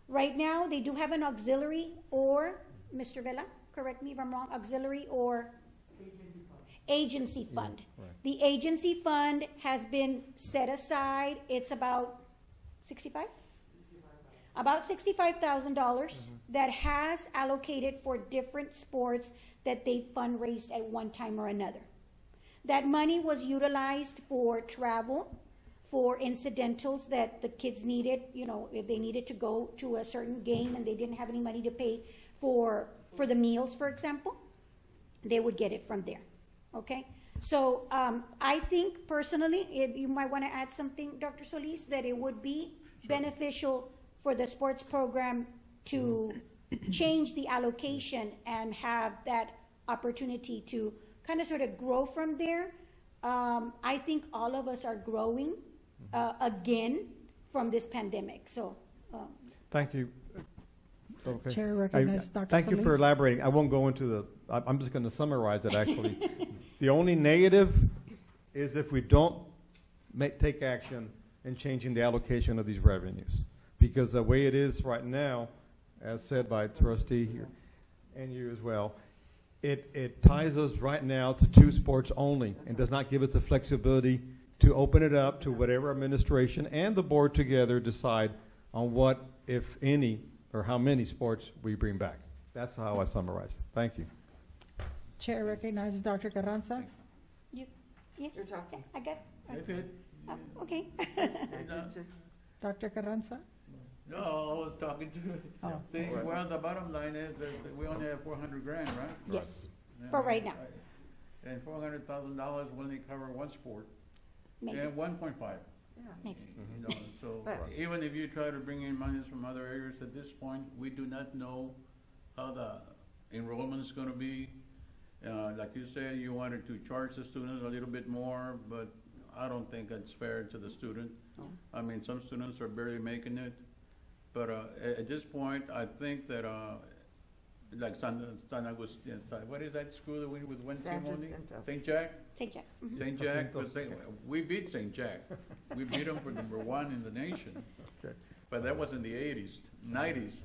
Right now, they do have an auxiliary, or, Mr. Vela, correct me if I'm wrong, auxiliary or agency fund. Right. The agency fund has been set aside. It's about 65? About $65,000 that has allocated for different sports that they fundraised at one time or another. That money was utilized for travel, for incidentals that the kids needed, you know, if they needed to go to a certain game and they didn't have any money to pay for the meals, for example, they would get it from there, okay? So I think personally, if you might want to add something, Dr. Solis, that it would be beneficial for the sports program to change the allocation and have that opportunity to kind of sort of grow from there. I think all of us are growing again from this pandemic. So, Thank you. Okay. Chair recognizes Dr. Thank you for Solis. elaborating. I won't go into the, I'm just going to summarize it actually. The only negative is if we don't take action in changing the allocation of these revenues. Because the way it is right now, as said by trustee here, and you as well, it ties us right now to 2 sports only and does not give us the flexibility to open it up to whatever administration and the board together decide on what, if any, or how many sports we bring back. That's how I summarize it. Thank you. Chair recognizes Dr. Carranza. yes, You're talking. I got, That's it. okay. Dr. Carranza? No, I was talking to, Oh. see, well, the bottom line is that we only have 400 grand, right? Yes, Yeah, for right now. And $400,000 will only cover one sport, Maybe. and 1.5. Maybe. You know, so Right. even if you try to bring in monies from other areas at this point, we do not know how the enrollment is gonna be. Like you said, you wanted to charge the students a little bit more, but I don't think it's fair to the student. I mean, some students are barely making it. But at this point, I think that, like San Agustin, what is that school that we with one team only? St. Jack? St. Jack. Mhm. St. Jack, we beat St. Jack. We beat them for #1 in the nation. Okay. But that was in the 80s, 90s.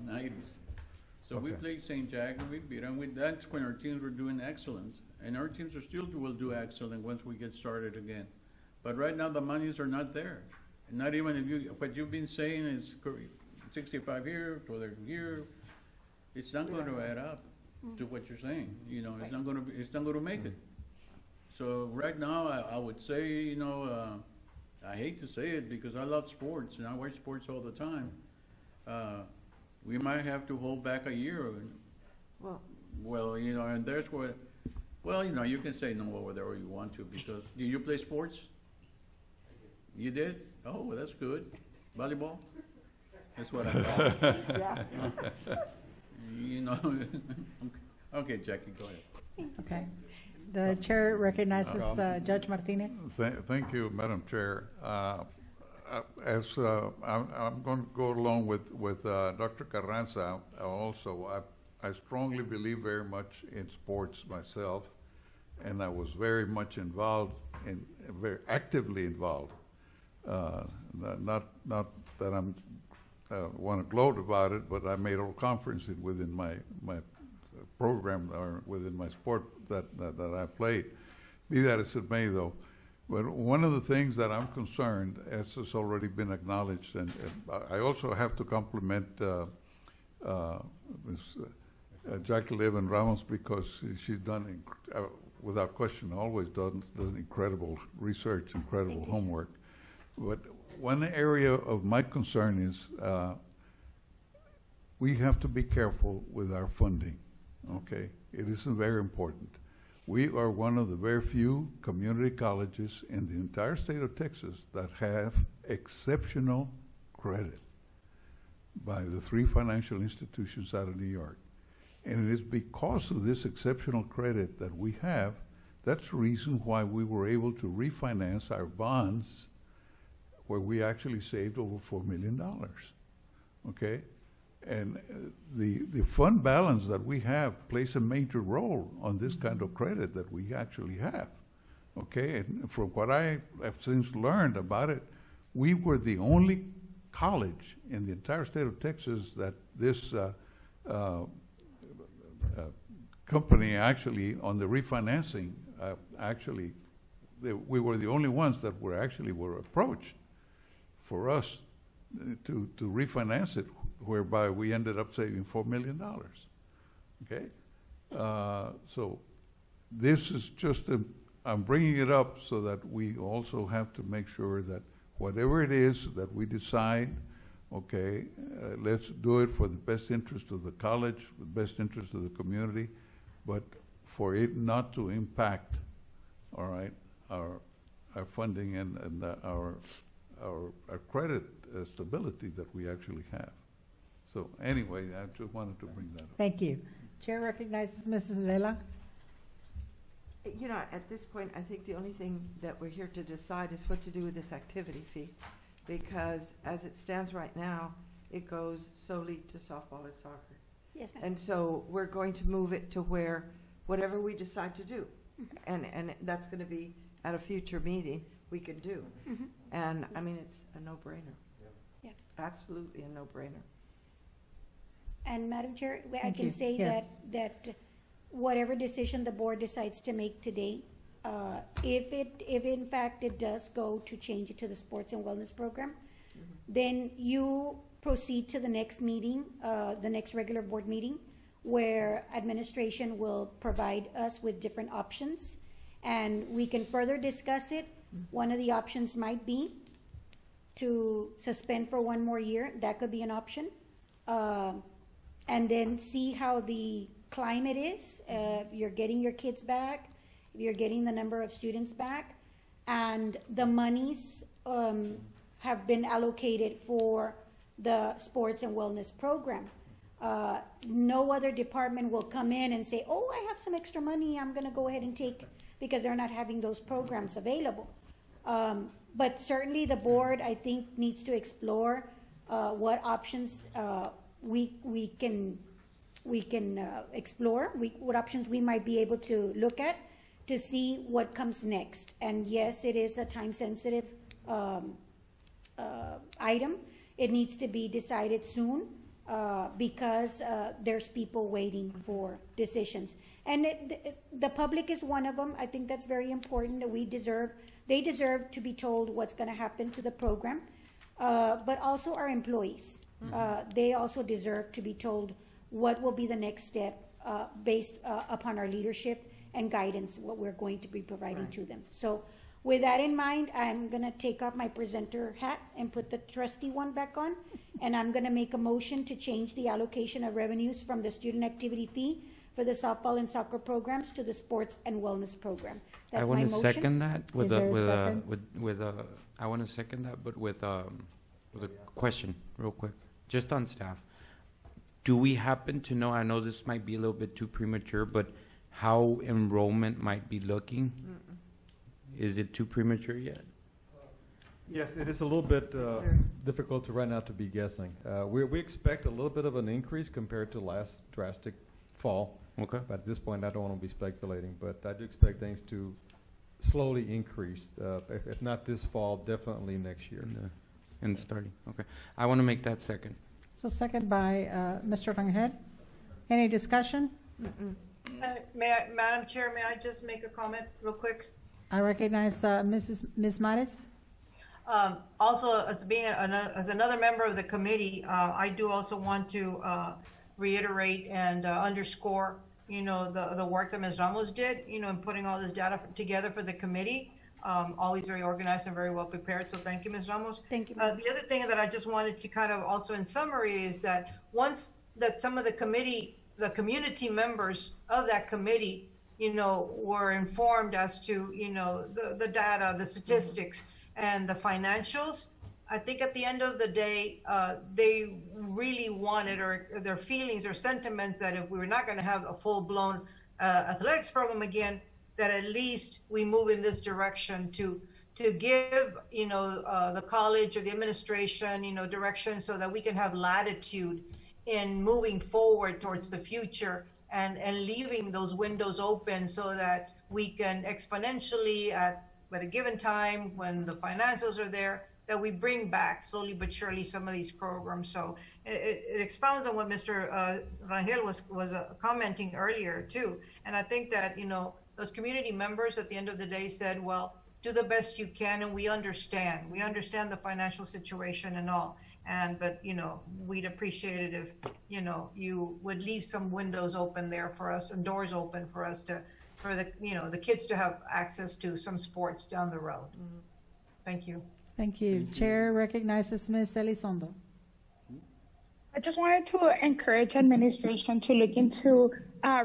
So we Okay. played St. Jack and we beat them. That's when our teams were doing excellent. And our teams are still will do excellent once we get started again. But right now, the monies are not there. And not even if you, what you've been saying is 65 here, 12 here, it's not going to add up to what you're saying. You know, it's not going to make it. So right now, I would say, you know, I hate to say it because I love sports and I watch sports all the time. We might have to hold back a year. Well, Well, you know, and there's where, well, you know, you can say no over there you want to, because, do you play sports? You did? Oh, well, that's good. Volleyball? That's what I thought. Yeah. You know, okay, Jackie, go ahead. Okay. The chair recognizes Judge Martinez. Thank you, Madam Chair. I'm going to go along with Dr. Carranza also. I strongly believe very much in sports myself, and I was very much involved, very actively involved. Not that I'm want to gloat about it, but I made all conferences within my program or within my sport that I played. Be that as it may, though, but one of the things that I'm concerned, as has already been acknowledged, and I also have to compliment Ms. Jackie Levin Ramos, because she's done, without question, always does incredible research, incredible homework. But one area of my concern is we have to be careful with our funding, okay? It is very important. We are one of the very few community colleges in the entire state of Texas that have exceptional credit by the 3 financial institutions out of New York. And it is because of this exceptional credit that we have, that's the reason why we were able to refinance our bonds, where we actually saved over $4 million, okay? And the fund balance that we have plays a major role on this kind of credit that we actually have, okay? And from what I have since learned about it, we were the only college in the entire state of Texas that this company actually, on the refinancing, we were the only ones that were approached for us to refinance it, whereby we ended up saving $4 million, okay? So this is just I'm bringing it up so that we also have to make sure that whatever it is that we decide, okay, let's do it for the best interest of the college, the best interest of the community, but for it not to impact, all right, our funding and our credit stability that we actually have. So anyway, I just wanted to bring that up. Thank you. Chair recognizes Mrs. Vela. You know, at this point, I think the only thing that we're here to decide is what to do with this activity fee. Because as it stands right now, it goes solely to softball and soccer. Yes, ma'am. And so we're going to move it to where whatever we decide to do, and that's going to be at a future meeting, we can do. And I mean, it's a no-brainer. Yeah. Absolutely a no-brainer. And Madam Chair, I Thank can you. say Yes. that whatever decision the board decides to make today, if in fact it does go to change it to the sports and wellness program, then you proceed to the next meeting, the next regular board meeting, where administration will provide us with different options, and we can further discuss it. One of the options might be to suspend for 1 more year. That could be an option. And then see how the climate is, if you're getting your kids back, if you're getting the number of students back, and the monies have been allocated for the sports and wellness program. No other department will come in and say, oh, I have some extra money, I'm gonna go ahead and take, because they're not having those programs available. But certainly the board, I think, needs to explore what options we can explore, what options we might be able to look at to see what comes next. And yes, it is a time-sensitive item. It needs to be decided soon because there's people waiting for decisions. And the public is one of them. I think that's very important, that they deserve to be told what's going to happen to the program, but also our employees. They also deserve to be told what will be the next step based upon our leadership and guidance, what we're going to be providing to them. So with that in mind, I'm going to take off my presenter hat and put the trustee one back on, and I'm going to make a motion to change the allocation of revenues from the student activity fee for the softball and soccer programs to the sports and wellness program. That's my I motion. want to second that Is there a second? I want to second that, but with a question, real quick, just on staff. Do we happen to know, I know this might be a little bit too premature, but how enrollment might be looking? Is it too premature yet? Yes, it is a little bit difficult to right now to be guessing. We expect a little bit of an increase compared to last drastic fall. Okay. But at this point, I don't want to be speculating, but I do expect things to slowly increase. If not this fall, definitely next year. In starting, okay. I want to make that second. So second by Mr. Rangel. Any discussion? Madam Chair, may I just make a comment real quick? I recognize Ms. Mares. Also, as another member of the committee, I do also want to reiterate and underscore, the work that Ms. Ramos did, in putting all this data together for the committee. Always very organized and very well prepared. So thank you, Ms. Ramos. Thank you. The other thing that I just wanted to kind of also in summary is that once that some of the community members of that committee, were informed as to, the data, the statistics, and the financials, I think at the end of the day, they really wanted, or their feelings or sentiments, that if we were not going to have a full-blown athletics program again, that at least we move in this direction to give, the college or the administration, direction so that we can have latitude in moving forward towards the future and leaving those windows open so that we can exponentially at a given time when the financials are there, that we bring back slowly but surely some of these programs. So it expounds on what Mr. Rangel was commenting earlier too. And I think that, those community members at the end of the day said, well, do the best you can, and we understand the financial situation and all. But we'd appreciate it if, you would leave some windows open there for us and doors open for us for the kids to have access to some sports down the road. Thank you. Thank you. Chair recognizes Ms. Elizondo. I just wanted to encourage administration to look into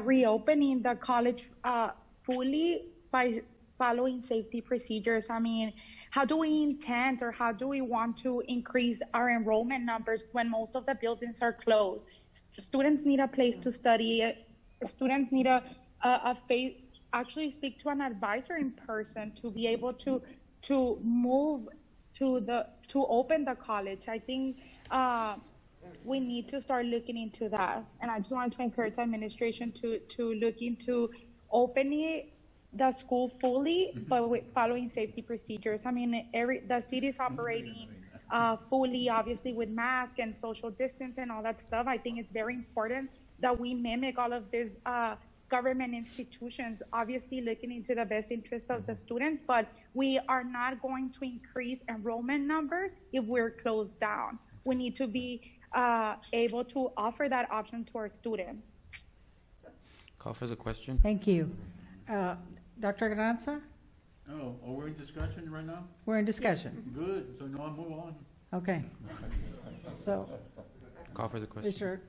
reopening the college fully by following safety procedures. I mean, how do we intend, or how do we want to increase our enrollment numbers when most of the buildings are closed? Students need a place to study. Students need a face, actually speak to an advisor in person to be able to move to open the college. I think we need to start looking into that. And I just wanted to encourage administration to look into opening the school fully, but with following safety procedures. I mean, the city is operating fully, obviously, with masks and social distance and all that stuff. I think it's very important that we mimic all of these government institutions, obviously looking into the best interest of the students, but we are not going to increase enrollment numbers if we're closed down. We need to be able to offer that option to our students. Call for the question. Thank you. Dr. Granza? Oh, we're in discussion right now? We're in discussion. Good, so now I'll move on. Okay. So, Call for the question. Mr.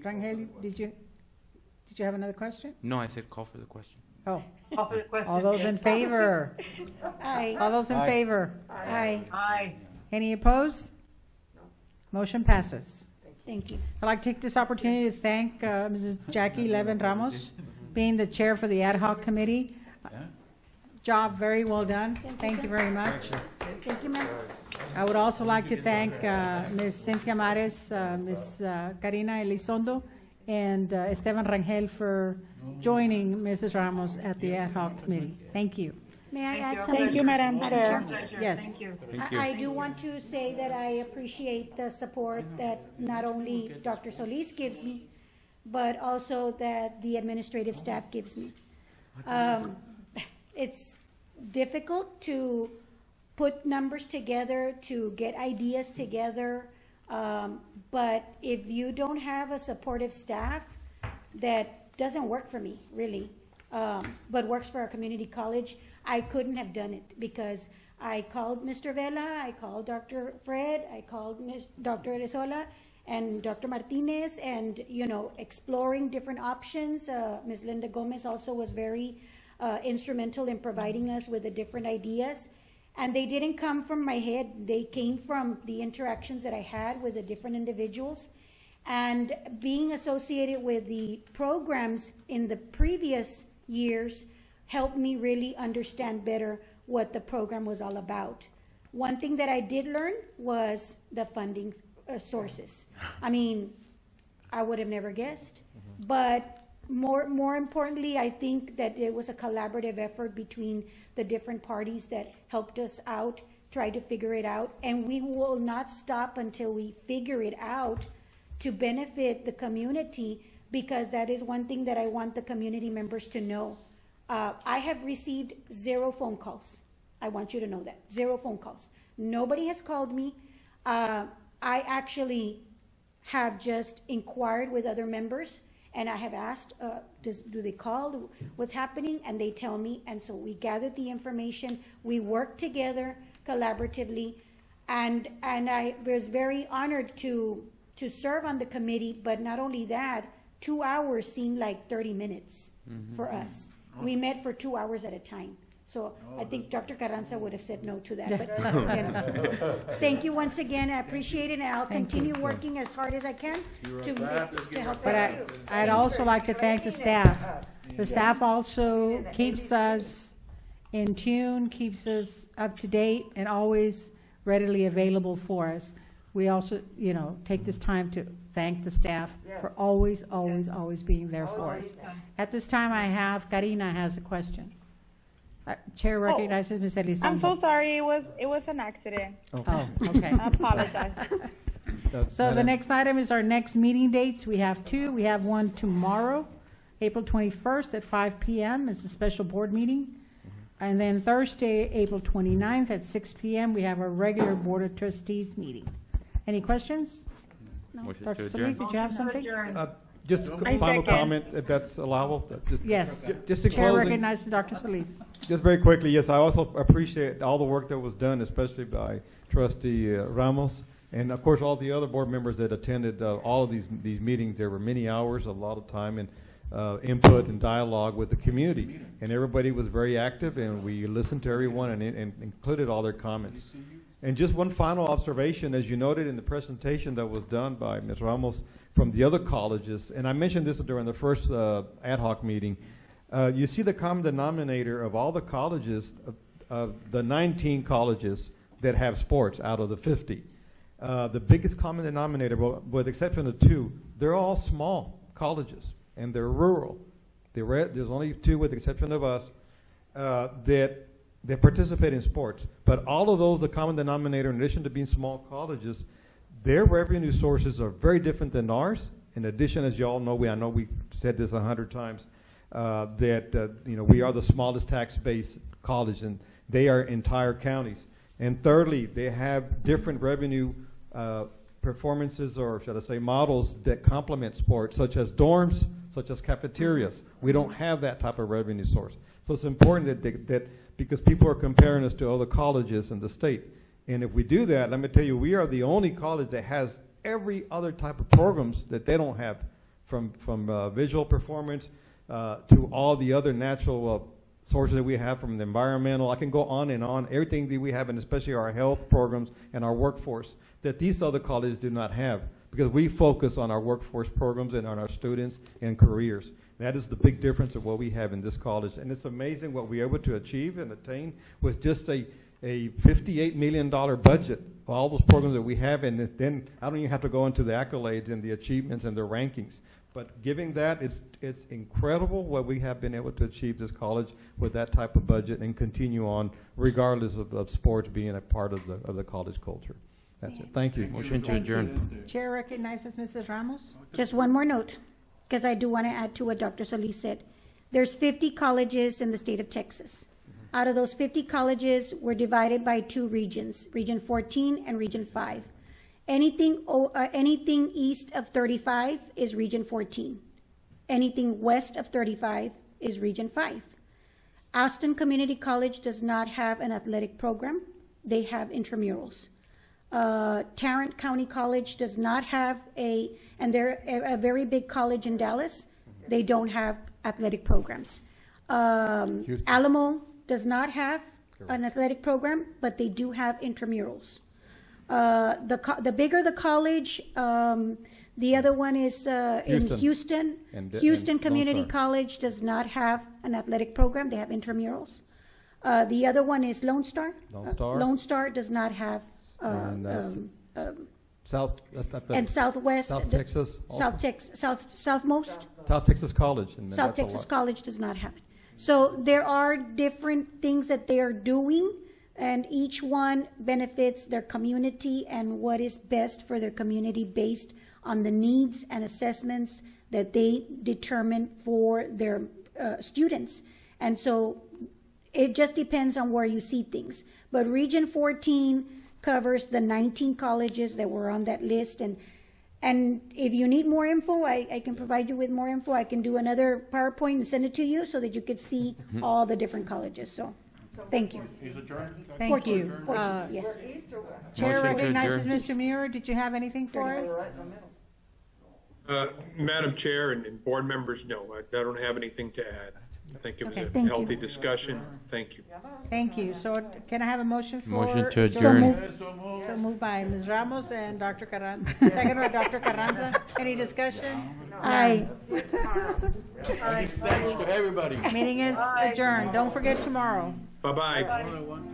Rangel, did you have another question? No, I said call for the question. Oh, Call for the question. all those in favor? Aye. All those in Aye. favor? Aye. Aye. Any opposed? Motion passes. Thank you. I'd like to take this opportunity to thank Mrs. Jackie Levin Ramos, being the chair for the ad hoc committee. Job very well done. Thank you very much. Thank you, ma'am. I would also like to thank Ms. Cynthia Mares, Ms. Karina Elizondo, and Esteban Rangel for joining Mrs. Ramos at the ad hoc committee. Thank you. May I Thank add you. something? Thank you, Madam Chair. Pleasure. Yes. Thank you. I do want to say that I appreciate the support that not only Dr. Solis gives me, but also that the administrative staff gives me. It's difficult to put numbers together, to get ideas together, but if you don't have a supportive staff, that doesn't work for me, really, but works for our community college. I couldn't have done it because I called Mr. Vela, I called Dr. Fred, I called Dr. Rezola, and Dr. Martinez, and, you know, exploring different options. Ms. Linda Gomez also was very instrumental in providing us with the different ideas. And they didn't come from my head. They came from the interactions that I had with the different individuals. And being associated with the programs in the previous years helped me really understand better what the program was all about. One thing that I did learn was the funding sources. I mean, I would have never guessed. But more importantly, I think that it was a collaborative effort between the different parties that helped us out, try to figure it out. And we will not stop until we figure it out to benefit the community, because that is one thing that I want the community members to know. I have received 0 phone calls. I want you to know that. 0 phone calls. Nobody has called me. I actually have just inquired with other members, and I have asked, do they call? What's happening? And they tell me. And so we gathered the information. We worked together collaboratively. And I was very honored to serve on the committee. But not only that, 2 hours seemed like 30 minutes for us. We met for 2 hours at a time. So I think Dr. Carranza would have said no to that. But, you know. Thank you once again. I appreciate it, and I'll continue working as hard as I can to help. But I'd also like to thank the staff. The staff also keeps us in tune, keeps us up to date, and always readily available for us. We also, you know, take this time to thank the staff for always being there for us. At this time, Karina has a question. Chair recognizes Ms. Elizondo. I'm so sorry. It was an accident. Oh, okay. I apologize. So the next item is our next meeting dates. We have 2. We have one tomorrow, April 21st at 5 p.m. It's a special board meeting. And then Thursday, April 29th at 6 p.m. we have our regular Board of Trustees meeting. Any questions? No. Dr. Solis, did you have something? Just a final comment, if that's allowable. Yes. Just in Chair closing, recognizes Dr. Solis. just very quickly, yes, I also appreciate all the work that was done, especially by Trustee Ramos, and of course all the other board members that attended all of these meetings. There were many hours, a lot of time, and input and dialogue with the community, and everybody was very active, and we listened to everyone and included all their comments. And just one final observation, as you noted in the presentation that was done by Ms. Ramos from the other colleges, and I mentioned this during the first ad hoc meeting, you see the common denominator of all the colleges, of the 19 colleges that have sports out of the 50. The biggest common denominator, well, with the exception of 2, they're all small colleges, and they're rural. There's only 2, with the exception of us, that participate in sports. But all of those, the common denominator, in addition to being small colleges, their revenue sources are very different than ours. In addition, as you all know, I know we said this 100 times, that you know, we are the smallest tax-based college, and they are entire counties. And thirdly, they have different revenue performances, or should I say models, that complement sports, such as dorms, such as cafeterias. We don't have that type of revenue source. So it's important that because people are comparing us to other colleges in the state. And if we do that, let me tell you, we are the only college that has every other type of programs that they don't have, from visual performance to all the other natural sources that we have, from the environmental. I can go on and on, everything that we have, and especially our health programs and our workforce, that these other colleges do not have, because we focus on our workforce programs and on our students and careers. That is the big difference of what we have in this college. And it's amazing what we're able to achieve and attain with just a $58 million budget for all those programs that we have. And then I don't even have to go into the accolades and the achievements and the rankings. But giving that, it's incredible what we have been able to achieve this college with that type of budget, and continue on regardless of sports being a part of the college culture. That's it. Thank you. Motion to adjourn. Chair recognizes Mrs. Ramos. Just one more note, because I do want to add to what Dr. Solis said. There's 50 colleges in the state of Texas. Out of those 50 colleges, we're divided by 2 regions, Region 14 and Region 5. Anything east of 35 is Region 14. Anything west of 35 is Region 5. Austin Community College does not have an athletic program. They have intramurals. Tarrant County College does not have and they're a very big college in Dallas. They don't have athletic programs. Alamo does not have an athletic program, but they do have intramurals. The bigger the college, the other one is in Houston. Houston Community College does not have an athletic program. They have intramurals. The other one is Lone Star. Lone Star does not have. Southwest. South Texas. Southmost. South Texas College. South Texas College does not have it. So there are different things that they are doing, and each one benefits their community and what is best for their community based on the needs and assessments that they determine for their students. And so it just depends on where you see things. But Region 14 covers the 19 colleges that were on that list. And if you need more info, I can provide you with more info. I can do another PowerPoint and send it to you so that you could see all the different colleges. So, thank you. Thank you. 14, yes. Chair Motion to recognizes adjourn. Mr. Muir. Did you have anything for us? Madam Chair and board members, no, I don't have anything to add. I think it was Okay, a thank you. healthy discussion. Thank you. Thank you. So can I have a motion for? Motion to adjourn. So moved by Ms. Ramos and Dr. Carranza. Second by Dr. Carranza. Any discussion? Aye. Thanks to everybody. Meeting is adjourned. Don't forget tomorrow. Bye-bye.